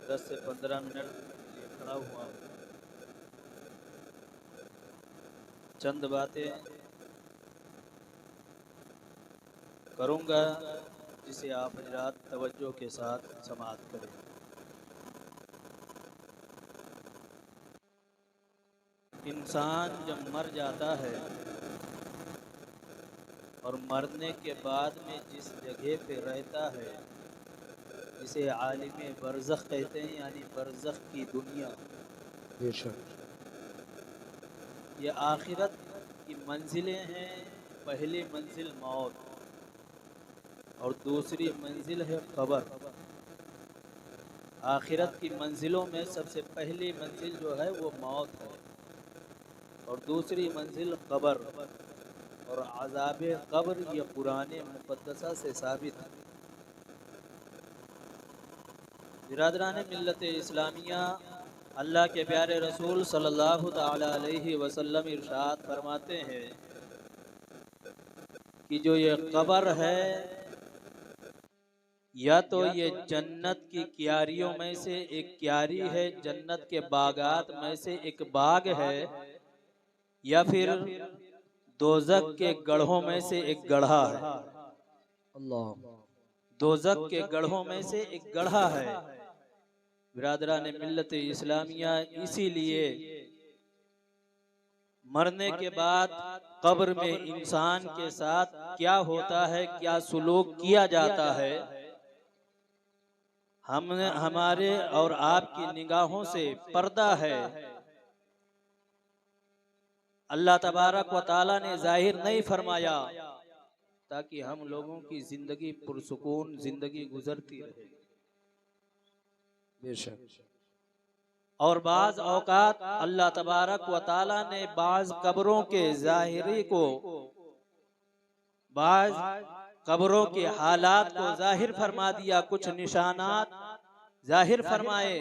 10 से 15 मिनट के लिए खड़ा हुआ हूँ। चंद बातें करूँगा जिसे आप हजरात तवज्जो के साथ समाअत करें। इंसान जब मर जाता है और मरने के बाद में जिस जगह पे रहता है जिसे आलिम बरज़ख कहते हैं, यानी बरज़ख की दुनिया, ये आखिरत की मंजिलें हैं। पहली मंजिल मौत और दूसरी मंजिल है कब्र। आखिरत की मंजिलों में सबसे पहली मंजिल जो है वो मौत है और दूसरी मंजिल कब्र। और अज़ाब कब्र ये कुरान मुक़द्दसा से साबित है। बिरादरान मिल्लत इस्लामिया, अल्लाह के प्यारे रसूल सल्लल्लाहु तआला अलैहि वसल्लम इरशाद फरमाते हैं कि जो ये कब्र है या तो ये जन्नत की क्यारियों में से एक क्यारी है, जन्नत के बागात में से एक बाग है, या फिर दोज़ख के गढ़ों में से एक गढ़ा है। अल्लाह, दोज़ख के गढ़ों में से एक गढ़ा है। बिरादरान मिल्लत इस्लामिया, इसीलिए मरने के बाद कब्र में इंसान के साथ क्या होता है, क्या सुलूक किया जाता है, हमने हमारे और आपकी निगाहों से पर्दा है। अल्लाह तबारक व ताला ने जाहिर नहीं फरमाया ताकि हम लोगों की जिंदगी पुरसुकून जिंदगी गुजरती रहे। बेशक। और बाज़ औकात अल्लाह तबारक व ताला ने बाज़ कब्रों के ज़ाहिरी को, बाज़ कब्रों के हालात को जाहिर फरमा दिया, कुछ निशानात जाहिर फरमाए।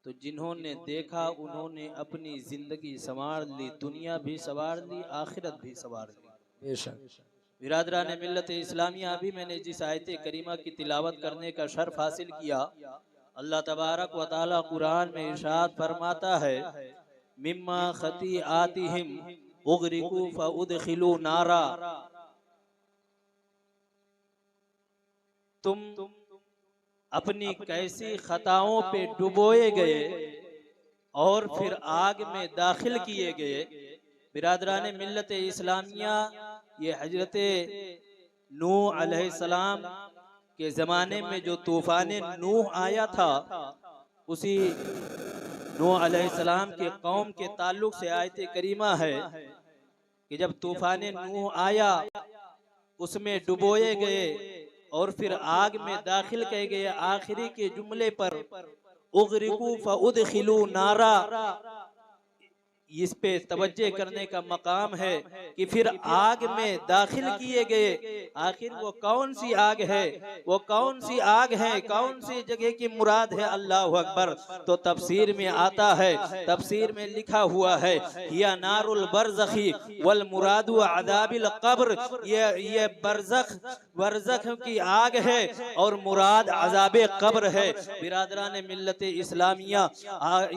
तो जिन्होंने देखा उन्होंने अपनी जिंदगी संवार ली, दुनिया भी संवार ली, आखिरत भी संवार ली। बेशक। बिरादरान मिल्लत इस्लामिया, अभी मैंने जिस आयत करीमा की तिलावत करने का शर्फ हासिल किया, अल्लाह तबारक व ताला कुरान में इरशाद फरमाता है, मिम्मा खतीआतिहिम उगरिकू फउदखिलू नारा। तुम अपनी कैसी खताओं पे डुबोए गए और फिर आग में दाखिल किए गए। बिरादरान मिल्लत इस्लामिया, ये हजरत नूह अलैहिस्सलाम के ज़माने में जो तूफ़ान नूह आया था, उसी नूह अलैहिस्सलाम के कौम के ताल्लुक से आयत करीमा है कि जब तूफ़ान नूह आया उसमें डुबोए गए और फिर आग में दाखिल किए गए। आखिरी के जुमले पर उगरिकू फउदखिलू नारा, इस पे तवज्जे करने का मकाम है कि फिर आग में दाखिल किए गए। आखिर वो कौन सी आग है, वो कौन सी आग है, कौन सी जगह की मुराद है? अल्लाह अकबर। तो तफसीर में आता है, तफसीर में लिखा हुआ है, या नारुल बरज़खी वल मुरादु अज़ाबिल कब्र। ये बरज़ख की आग है और मुराद अज़ाबे कब्र है। बिरादरान मिल्लत इस्लामिया,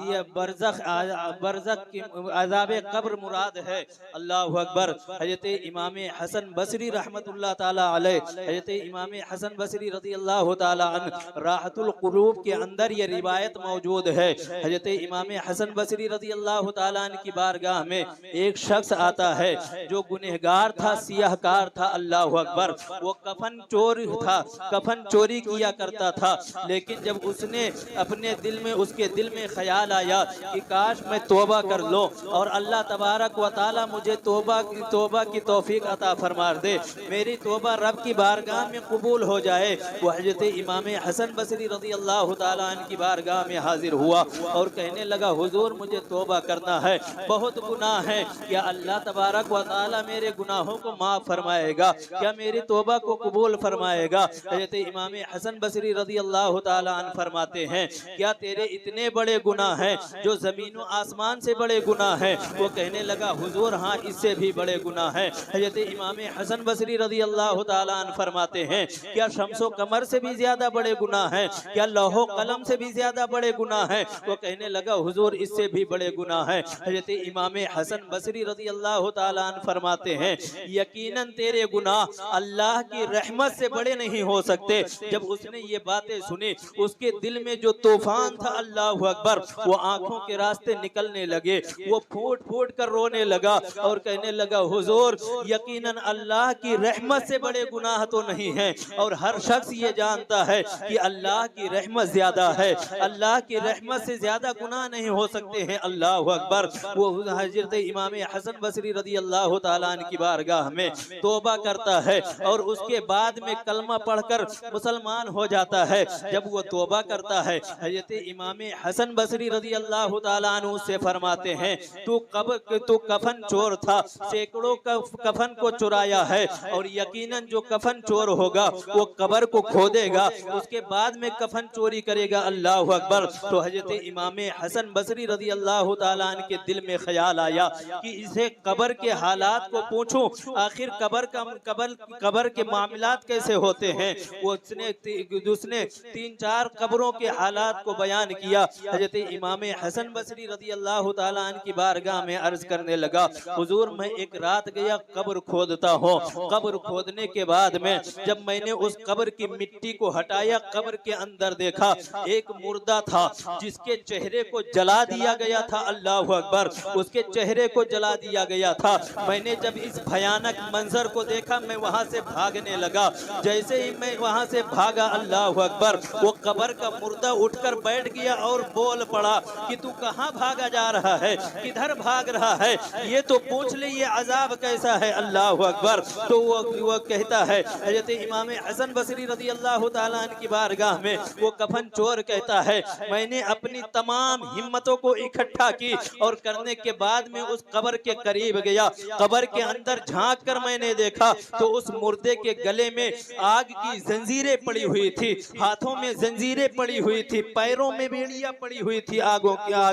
ये बरज़ख की अज़ाबे कब्र मुराद है। अल्लाहु अकबर। हज़रत इमाम हसन बसरी रहमतुल्लाह ताला अलैह, हज़रत इमाम हसन बसरी रज़ी अल्लाह ताला अन्हु राहतुल क़ुलूब के अंदर ये रिवायत मौजूद है। हज़रत इमाम हसन बसरी रज़ी अल्लाह ताला अन्हु की बारगाह में एक शख्स आता है जो गुनहगार था, सियाहकार था। अल्लाहु अकबर। वो कफन चोर था, कफन चोरी किया करता था। लेकिन जब उसने अपने दिल में, उसके दिल में ख्याल आया कि काश मैं तौबा कर लो और अल्लाह तबारक व ताला मुझे तौबा की तौफीक अता फरमा दे, मेरी तौबा रब की बारगाह में कबूल हो जाए। वो हज़रत इमाम हसन बसरी रज़ी अल्लाह ताला अन्हु की बारगाह में हाजिर हुआ और कहने लगा, हुजूर मुझे तौबा करना है, बहुत गुनाह है, क्या अल्लाह तबारक व ताला मेरे गुनाहों को माफ़ फरमाएगा, क्या मेरी तौबा को कबूल फरमाएगा? हज़रत इमाम हसन बसरी रज़ी अल्लाह ताला अन्हु फरमाते हैं, क्या तेरे इतने बड़े गुनाह हैं जो ज़मीन व आसमान से बड़े गुनाह गुनाह है। वो कहने लगा हुजूर हाँ इससे भी बड़े गुनाह है। हजरत इमाम हसन बसरी रज़ी अल्लाह ताला अन्हु फरमाते हैं क्या शम्सो कमर से भी ज्यादा बड़े गुनाह है, क्या लौहो कलम से भी ज्यादा बड़े गुनाह है। वो कहने लगा हुजूर इससे भी बड़े गुनाह है। हजरत इमाम हसन बसरी रज़ी अल्लाह ताला अन्हु फरमाते हैं यकीनन तेरे गुनाह अल्लाह की रहमत से बड़े नहीं हो सकते। जब उसने ये बातें सुनी उसके दिल में जो तूफान था अल्लाह अकबर, वो आंखों के रास्ते निकलने लगे, वो फूट फूट कर रोने लगा और कहने लगा हुजूर यकीनन अल्लाह की रहमत से बड़े गुनाह तो नहीं है। और हर शख्स ये जानता है कि अल्लाह की रहमत ज्यादा है, अल्लाह की रहमत से ज्यादा गुनाह नहीं हो सकते हैं। अल्लाह अकबर। वो हजरत इमाम हसन बसरी रज़ी अल्लाह ताला अन्हु की बारगाह में तौबा करता है और उसके बाद में कलमा पढ़कर मुसलमान हो जाता है। जब वो तौबा करता है हजरत इमाम हसन बसरी रज़ी अल्लाह ताला अन्हु से फरमाते हैं तू कफन चोर था, सैकड़ों कफन को चुराया है और यकीनन जो कफन चोर होगा वो कब्र को खोदेगा, उसके बाद में कफन चोरी करेगा। अल्लाह अकबर। तो हजरत इमाम हसन बसरी रज़ी अल्लाह ताला अन्हु के दिल में ख्याल आया कि इसे कब्र के हालात को पूछूं, आखिर कब्र के मामलात कैसे होते हैं। वो उसने 3-4 कब्रों के हालात को बयान किया। हजरत इमाम हसन बसरी रज़ी अल्लाह ताला अन्हु की बारगाह में अर्ज करने लगा हुजूर मैं एक रात गया कब्र खोदता हूँ, कब्र खोदने के बाद में जब मैंने उस कब्र की मिट्टी को हटाया कब्र के अंदर देखा एक मुर्दा था जिसके चेहरे को जला दिया गया था। अल्लाह अकबर। उसके चेहरे को जला दिया गया था। मैंने जब इस भयानक मंजर को देखा मैं वहां से भागने लगा। जैसे ही मैं वहां से भागा अल्लाह अकबर वो कब्र का मुर्दा उठकर बैठ गया और बोल पड़ा कि तू कहाँ भागा जा रहा है, किधर भाग रहा है, ये तो पूछ ले ये अजाब कैसा है। अल्लाह अकबर। तो वो कहता है हजरत इमाम हसन बसरी रज़ी अल्लाह ताला अन्हु की बारगाह में वो कफन चोर कहता है मैंने अपनी तमाम हिम्मतों को इकट्ठा की और करने के बाद में उस कब्र के करीब गया। कब्र के अंदर झांक कर मैंने देखा तो उस मुर्दे के गले में आग की जंजीरें पड़ी हुई थी, हाथों में जंजीरें पड़ी हुई थी, पैरों में बेड़ियां पड़ी हुई थी आग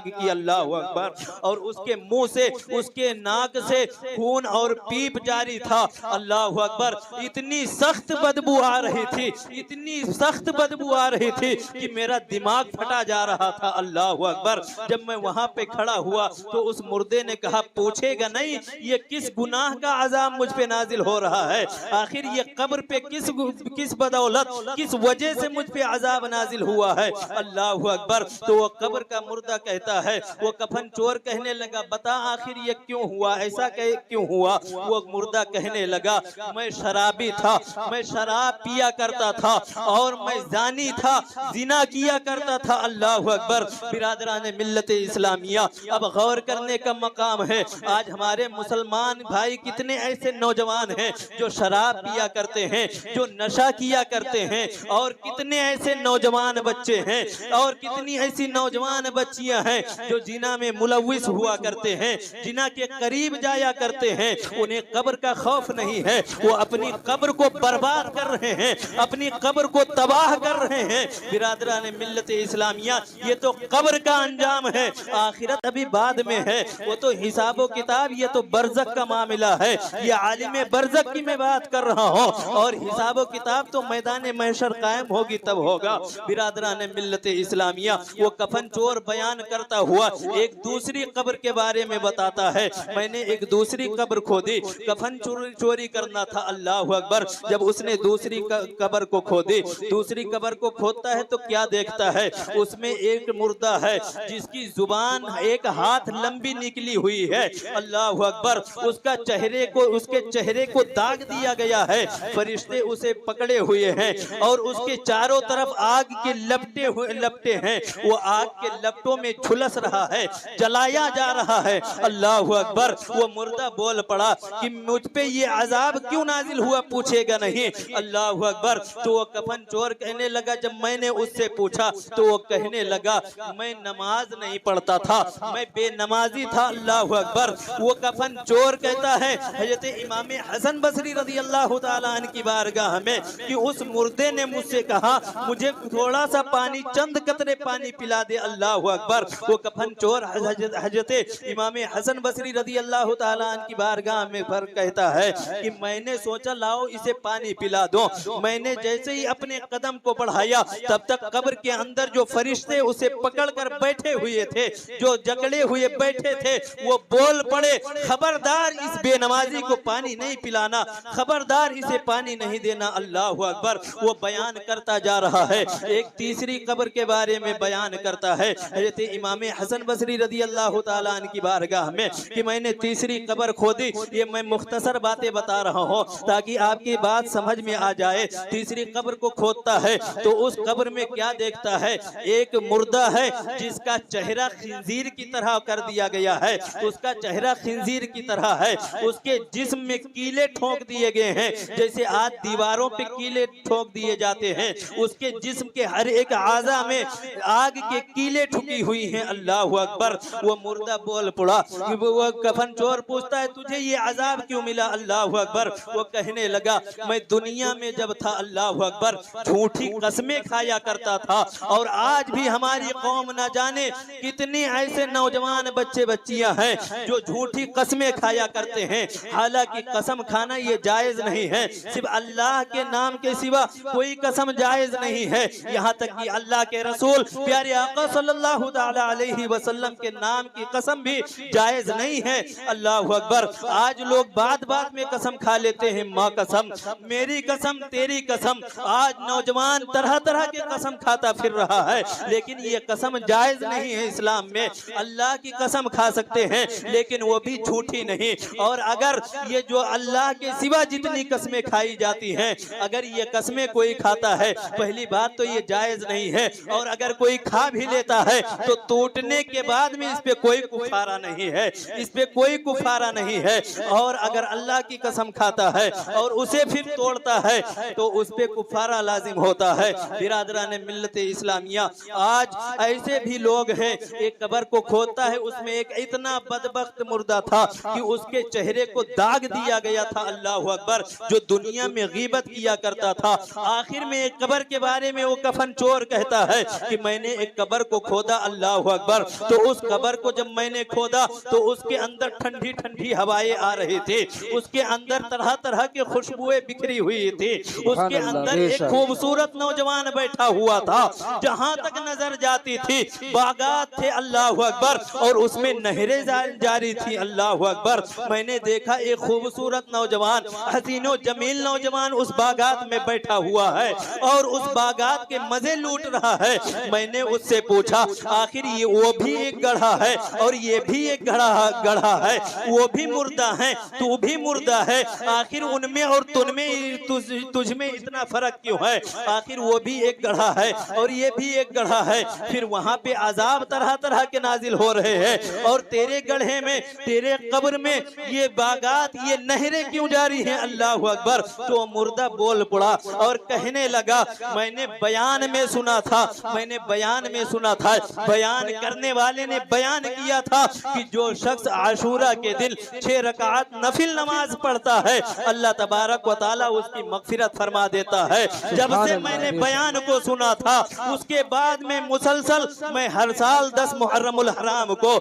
की। अल्लाह अकबर। और उसके मुंह से उसके नाक से खून और पीप जारी था। अल्लाह अकबर। इतनी सख्त बदबू आ रही थी, इतनी सख्त बदबू आ रही थी कि मेरा दिमाग फटा जा रहा था। अल्लाह अकबर। जब मैं वहां पे खड़ा हुआ तो उस मुर्दे ने कहा पूछेगा नहीं ये किस गुनाह का अजाब मुझ पे नाजिल हो रहा है, आखिर ये कब्र पे किस बदौलत किस वजह से मुझ पे अजाब नाजिल हुआ है। अल्लाह अकबर। तो वो कब्र का मुर्दा कहता है वो कफन चोर कहने लगा बता आखिर ये क्यों हुआ, ऐसा क्यों हुआ। वो मुर्दा कहने लगा मैं शराबी था, मैं शराब पिया करता था और मैं जानी था, जिना किया करता था। अल्लाह अकबर। बिरादरान मिल्लत इस्लामिया अब गौर करने का मकाम है। आज हमारे मुसलमान भाई कितने ऐसे नौजवान हैं जो शराब पिया करते हैं, जो नशा किया करते हैं, और कितने ऐसे नौजवान बच्चे हैं और कितनी ऐसी नौजवान बच्चियां हैं जो जिना में मुलविस हुआ करते हैं, जिना के करीब जाया करते हैं। उन्हें कब्र का खौफ नहीं है, वो अपनी कब्र को बर्बाद कर रहे हैं, अपनी कब्र को तबाह कर रहे हैं। बिरादरान मिल्लत इस्लामिया ये तो कब्र का अंजाम है, आखिरत अभी बाद में है, वो तो हिसाबो किताब, ये तो बरज़ख का मामला है। ये आलिम बरज़ख की मैं बात कर रहा हूँ और हिसाबो किताब तो मैदान महशर कायम होगी तब होगा। बिरादरान मिल्लत इस्लामिया वो कफन चोर बयान करता हुआ एक दूसरी कब्र के बारे में बताता है मैंने एक दूसरी कब्र खोदी, कफन चोरी करना था। अल्लाह अकबर। जब उसने दूसरी कब्र को खोदी, दूसरी कब्र को खोदता है तो क्या देखता है उसमें एक मुर्दा है जिसकी जुबान एक हाथ लंबी निकली हुई है। अल्लाह अकबर। उसके चेहरे को दाग दिया गया है, फरिश्ते उसे पकड़े हुए हैं और उसके चारों तरफ आग के लपटे हैं, वो आग के लपटों में झुलस रहा है, जलाया जा रहा है। अल्लाह अकबर। वो मुर्दा बोल पड़ा कि मुझ पे ये अजाब क्यों नाजिल हुआ, पूछेगा नहीं। अल्लाह अकबर। तो वो कफन चोर कहने लगा जब मैंने उससे पूछा तो वो कहने लगा मैं नमाज नहीं पढ़ता था, मैं बेनमाजी था। अल्लाह अकबर। वो कफन चोर कहता है हजरत इमाम हसन बसरी रज़ी अल्लाह ताला अन्हु की बारगाह में कि उस मुर्दे ने मुझसे कहा मुझे थोड़ा सा पानी, चंद कतरे पानी पिला दे। अल्लाह अकबर। वो कफन चोर हजरत हजरत इमाम हसन बसरी रज़ी अल्लाह ताला अन्हु की बारगाह में पर कहता है कि मैंने सोचा लाओ इसे पानी पिला दो। मैंने जैसे ही अपने कदम को बढ़ाया तब तक कब्र के अंदर जो फरिश्ते उसे पकड़कर बैठे हुए थे, जो जकड़े हुए बैठे थे, वो बोल पड़े, खबरदार इस बेनमाजी को पानी नहीं पिलाना, खबरदार इसे पानी नहीं देना। अल्लाहु अकबर। वो बयान करता जा रहा है। एक तीसरी कब्र के बारे में बयान करता है हज़रत इमाम हसन बसरी रज़ी अल्लाह ताला अन्हु की बारगाह में कि मैंने तीसरी कब्र खोदी। ये मैं मुख्तसर बातें बता रहा हूँ ताकि आपकी बात समझ में आ जाए। तीसरी कब्र को खोदता है तो उस कब्र में क्या देखता है, एक मुर्दा है जिसका चेहरा खिंजीर की तरह कर दिया गया है, उसका चेहरा खिंजीर की तरह है, उसके जिस्म में कीले ठोक दिए गए हैं जैसे आज दीवारों पे कीले ठोक दिए जाते हैं। उसके जिस्म के हर एक आज़ा में आग के कीले ठुकी हुई हैं। अल्लाहु अकबर। वो मुर्दा बोल पड़ा, वो कफन चोर पूछता है तुझे ये अजाब क्यों मिला? अल्लाहु अकबर। वो कहने लगा मैं दुनिया में जब था अल्लाहु अकबर झूठी कस्में खाया करता था, और आज भी हमारी कौम न जाने कितने ऐसे नौजवान बच्चे बच्चियां हैं जो झूठी कस्में खाया करते हैं। हालांकि कसम खाना ये जायज नहीं है, सिर्फ अल्लाह के नाम के सिवा कोई कसम जायज नहीं है। यहाँ तक कि अल्लाह के रसूल प्यारे आका सल्लल्लाहु अलैहि वसल्लम के नाम की कसम भी जायज नहीं है। अल्लाहु अकबर। आज लोग बात बात में कसम खा लेते हैं, माँ कसम, मेरी कसम, तेरी कसम। आज नौजवान तरह तरह के कसम खाता फिर रहा है, लेकिन ये कसम जायज नहीं है इस्लाम में। अल्लाह की कसम खा सकते हैं लेकिन वो भी झूठी नहीं। और अगर ये जो अल्लाह के सिवा जितनी कस्में खाई जाती हैं, अगर ये कस्में कोई खाता है, पहली बात तो ये जायज नहीं है, और अगर कोई खा भी लेता है तो टूटने के बाद में इस पे कोई कुफारा नहीं है, इस पे कोई कुफारा नहीं है। और अगर अल्लाह की कसम खाता है और उसे फिर तोड़ता है तो उस पे कुफारा लाजिम होता है। बिरादरान मिल्लत इस्लामिया, आज ऐसे भी लोग हैं, एक कब्र को खोदता है, उसमें एक इतना बदबख्त मुर्दा था कि उसके चेहरे को दाग दिया गया था। अल्लाहु अकबर। जो दुनिया में गीबत किया करता था, आखिर में एक कब्र के बारे में वो कफन चोर कहता है कि मैंने एक कब्र को खोदा। अल्लाहु अकबर। तो उस कब्र को जब मैंने खोदा तो उसके अंदर ठंडी ठंडी हवाएं आ रही थी, उसके अंदर तरह तरह की खुशबुएं बिखरी हुई थी, उसके अंदर एक खूबसूरत नौजवान बैठा हुआ था, जहां तक नजर जाती थी बागात थे। अल्लाहु अकबर। और उसमें नहरें जारी थी। अल्लाहु अकबर। मैंने देखा एक खूबसूरत नौजवान, हसीनो जमील नौजवान उस बागात में बैठा हुआ है और उस बागात के मजे लूट रहा है। मैंने उससे पूछा आखिर ये वो भी एक गढ़ा है और ये भी एक गढ़ा है, वो भी मुर्दा है, तू भी मुर्दा है, आखिर उनमें और तुझमें इतना फर्क क्यों है? आखिर वो भी एक गढ़ा है और ये भी एक गढ़ा है। फिर वहां पे अजाब तरह तरह के नाजिल हो रहे हैं और तेरे गढ़े में, तेरे कब्र में ये बागात, ये नहरें क्यों जारी हैं? अल्लाहु अकबर। तो मुर्दा बोल पड़ा और कहने लगा मैंने बयान में सुना था, मैंने बयान में सुना था, बयान करने वाले ने बयान किया था कि जो शख्स आशूरा के दिन 6 रकात नफिल नमाज पढ़ता है अल्लाह तबारक व तआला उसकी मगफिरत फरमा देता है। जब से मैंने बयान को सुना था उसके बाद में मुसलसल मैं हर साल 10 मुहर्रमुल हराम को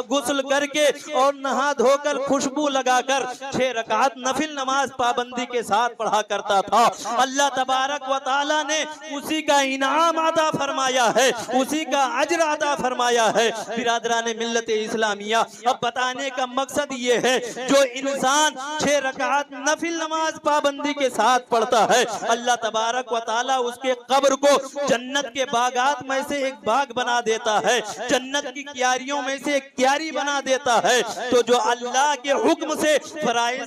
गुस्ल करके और नहा धोकर खुशबू लगाकर 6 रकात नफिल नमाज पाबंदी के साथ पढ़ा करता था। अल्लाह तबारक व तआला ने उसी का इनाम अता फरमाया है, उसी का अजर अता फरमाया है। बिरादरान मिल्लत इस्लामिया, अब बताने का मकसद ये है जो इंसान 6 रकात नफिल नमाज पाबंदी के साथ पढ़ता है अल्लाह तबारक व तआला उसके कब्र को जन्नत के बागात में से एक बाग बना देता है, जन्नत की क्यारियों में से एक क्यारी बना देता है। तो जो अल्लाह के हुक्म से फराइज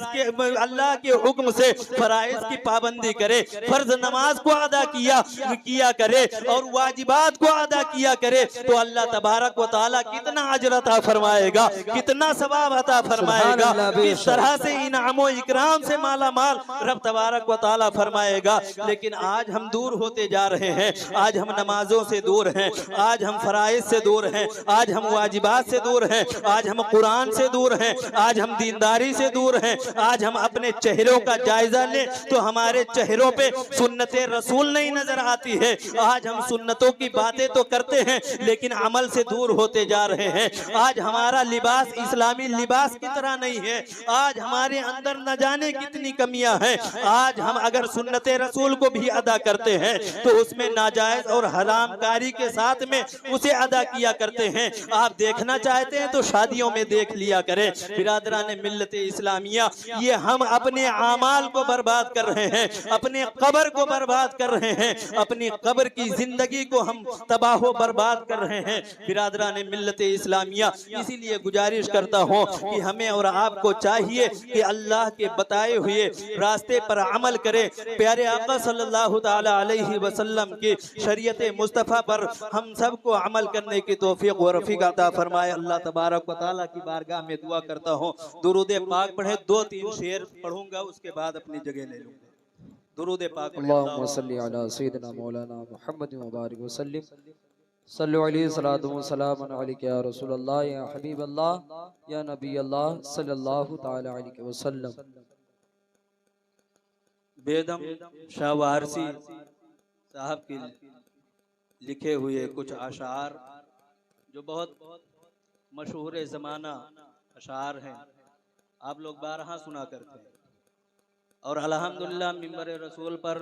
की पाबंदी करे, फर्ज नमाज को अदा किया करे और वाजिबात को अदा किया करे तो अल्लाह तबारक व तआला कितना अजर अता फरमाएगा, कितना सवाब अता फरमाएगा, किस तरह से इनाम व इकराम से माला माल रब तबारक व तआला फरमाएगा। लेकिन आज हम दूर होते जा रहे हैं, आज हम नमाजों से दूर हैं, आज हम फराइज से दूर हैं, आज हम वाजिबात से दूर हैं, आज हम कुरान से दूर हैं, आज हम दीनदारी से दूर हैं। आज हम अपने चेहरों का जायजा लें तो हमारे चेहरों पे सुन्नते रसूल नहीं नजर आती है। आज हम सुन्नतों की बातें तो करते हैं लेकिन अमल से दूर होते जा रहे हैं। आज हमारा लिबास इस्लामी लिबास की तरह नहीं है। आज हमारे अंदर न जाने कितनी कमियां हैं। आज हम अगर सुन्नते रसूल को भी अदा करते हैं तो उसमें नाजायज और हरामकारी के साथ में उसे अदा किया करते हैं। आप देखना चाहते हैं तो शादियों में देख लिया करें। बिरादरान मिल्लत इस्लामिया, ये हम अपने आमाल को बर्बाद कर रहे हैं, अपने कब्र को बर्बाद कर रहे हैं, अपनी कब्र की जिंदगी को हम तबाह बर्बाद कर रहे हैं। बिरादरान मिल्लत इस्लामिया, इसीलिए गुजारिश करता हूँ कि हमें और आपको चाहिए कि अल्लाह के बताए हुए रास्ते पर अमल करें। प्यारे आका सल्लल्लाहु ताला अलैहि वसल्लम की शरीयत मुस्तफ़ा पर हम सबको अमल करने की तौफीक व रफ़ीक अता फरमाए। अल्लाह तबारक व तआला की बारगाह में दुआ करता हूँ। दुरूद पाक पढ़े, 2-3 शेर पढ़ूंगा, उसके बाद अपनी जगह ले लूंगा। दुरूद पाक पढ़े। अल्लाहुम्मा सल्ली अला सय्यिदिना मौलाना मुहम्मद व बारिक वसल्लिम। सल्लु अलैहि सलातु व सलाम अलैका या रसूल अल्लाह या हबीब अल्लाह या नबी अल्लाह सल्लल्लाहु ताला अलैहि वसल्लम। बेदम शाह वारसी साहब के लिखे हुए कुछ अशार जो बहुत मशहूर ज़माना अशार हैं, आप लोग बारहा सुना करते हैं। और अल्हम्दुलिल्लाह मिंबर रसूल पर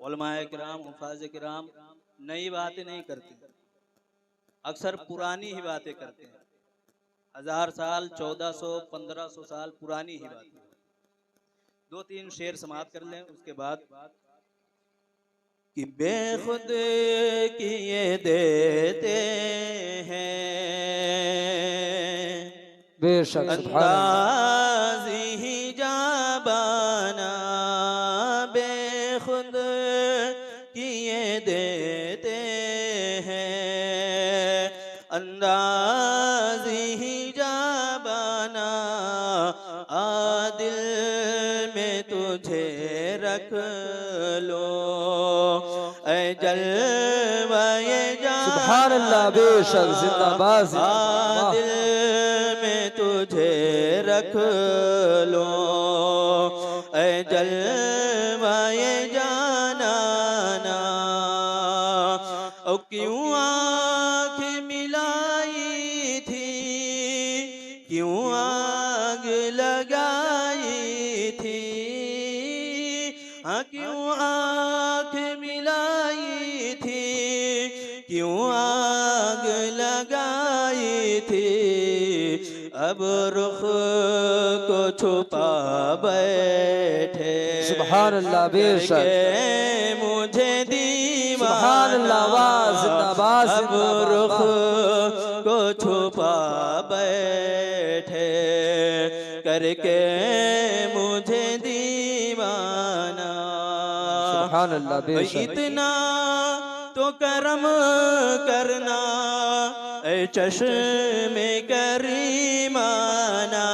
उलमाए किराम, हुफ़ाज़ किराम नई बातें नहीं करते, अक्सर पुरानी ही बातें करते हैं। 1000 साल, 1400, 1500 साल पुरानी ही बातें। 2-3 शेर समाप्त कर लें, उसके बाद कि बेखुद किए देते हैं बेशक अंदाज़ ही जाबाना, बेखुद किए देते हैं अंदाज़ ही जाबाना, आदिल में तुझे रख लो ऐ जलवाए जान। सुभान अल्लाह, बेशक जिंदाबाद जिंदाबाद। दिल में तुझे रख लो ऐ जलवाए जाना, ओ क्यों आँख मिलाई थी, क्यों आग लगाई थी, हाँ क्यों आँख मिलाई थी, क्यों आग लगाई थी, अब रुख को छुपा बैठे। सुभान अल्लाह, बेशक मुझे दीवाना, सुभान अल्लाह, वाह जिंदाबाद अब रुख को छुपा बैठे करके मुझे दीवाना। सुभान अल्लाह, बेशक इतना तो करम करना ऐ चश्मे करीमाना,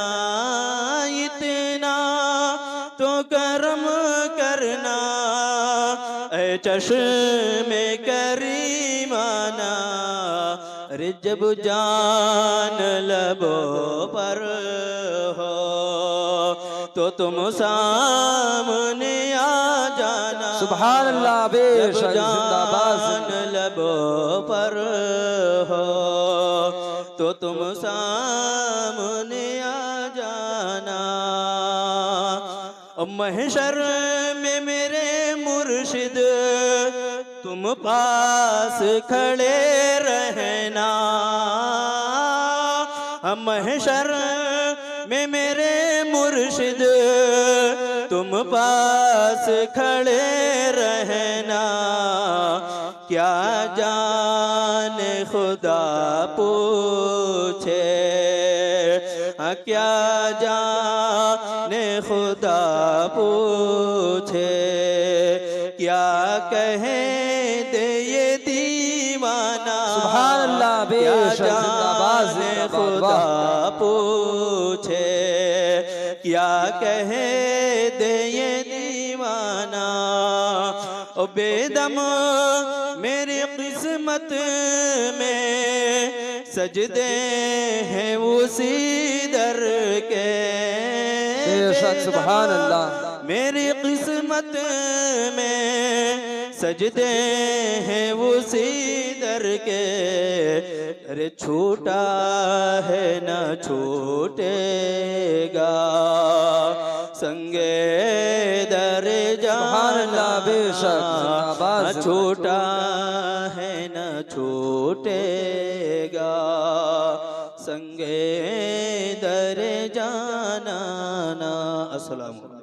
इतना तो करम करना ऐ चश्मे करीमाना, अरे जब जान लबों पर हो तो तुम सामने आ जाना। सुभान अल्लाह, बेशक जिंदाबाद जान लबों पर हो तो तुम सामने आ जाना। महशर में मेरे मुर्शिद तुम पास खड़े रहना, महशर में मेरे मुर्शिद तुम पास खड़े रहना। क्या जाने खुदा पूछे, क्या जाने खुदा पूछे, क्या कहे दे ये दीवाना। सुभान अल्लाह, बेशक जिंदाबाद जाने जिंदाबाद। खुदा पूछे, क्या कहे दे ये दीवाना। ओ बेदम मेरी किस्मत में सजदे हैं उसी दर के। बेशक सुभान अल्लाह, मेरी किस्मत में सजदे हैं उसी दर करके, अरे छूटा है न छूटेगा, संगे दर जाना बेशक छूटा है न छूटेगा, संगे दर जाना ना। अस्सलाम।